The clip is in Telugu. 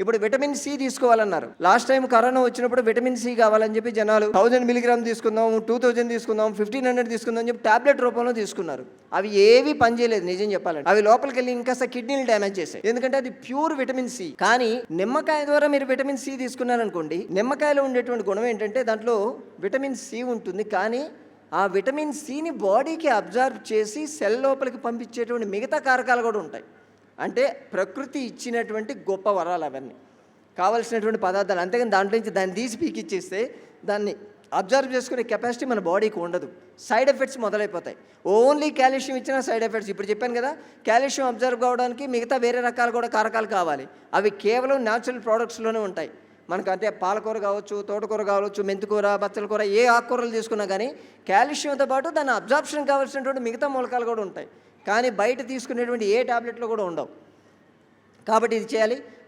ఇప్పుడు విటమిన్ సి తీసుకోవాలన్నారు. లాస్ట్ టైం కరోనా వచ్చినప్పుడు విటమిన్ సి కావాలని చెప్పి జనాలు 1000 మిలీగ్రామ్ తీసుకుందాం, 2000 తీసుకుందాం, 1500 తీసుకుందాం అని చెప్పి టాబ్లెట్ రూపంలో తీసుకున్నారు. అవి ఏవి పనిచేయలేదు నిజం చెప్పాలంటే. అవి లోపలికి వెళ్ళి ఇంకాస్త కిడ్నీలు డ్యామేజ్ చేశాయి. ఎందుకంటే అది ప్యూర్ విటమిన్ సి. కానీ నిమ్మకాయ ద్వారా మీరు విటమిన్ సి తీసుకున్నారనుకోండి, నిమ్మకాయలో ఉండేటువంటి గుణం ఏంటంటే దాంట్లో విటమిన్ సి ఉంటుంది. కానీ ఆ విటమిన్ సిని బాడీకి అబ్జర్వ్ చేసి సెల్ లోపలికి పంపించేటువంటి మిగతా కారకాలు కూడా ఉంటాయి. అంటే ప్రకృతి ఇచ్చినటువంటి గొప్ప వరాలు అవన్నీ, కావాల్సినటువంటి పదార్థాలు. అంతేగాని దాంట్లో నుంచి దాన్ని తీసి పీకిచ్చేస్తే దాన్ని అబ్జర్వ్ చేసుకునే కెపాసిటీ మన బాడీకి ఉండదు. సైడ్ ఎఫెక్ట్స్ మొదలైపోతాయి. ఓన్లీ కాల్షియం ఇచ్చినా సైడ్ ఎఫెక్ట్స్. ఇప్పుడు చెప్పాను కదా, కాల్షియం అబ్జర్వ్ కావడానికి మిగతా వేరే రకాలు కూడా కారకాలు కావాలి. అవి కేవలం న్యాచురల్ ప్రోడక్ట్స్లోనే ఉంటాయి మనకు. అంటే పాలకూర కావచ్చు, తోటకూర కావచ్చు, మెంతికూర, బచ్చల కూర, ఏ ఆకుకూరలు తీసుకున్నా కానీ కాల్షియంతో పాటు దాని అబ్జార్ప్షన్ కావాల్సినటువంటి మిగతా మూలకాలు కూడా ఉంటాయి. కానీ బయట తీసుకునేటువంటి ఏ టాబ్లెట్లో కూడా ఉండవు. కాబట్టి ఇది చేయాలి.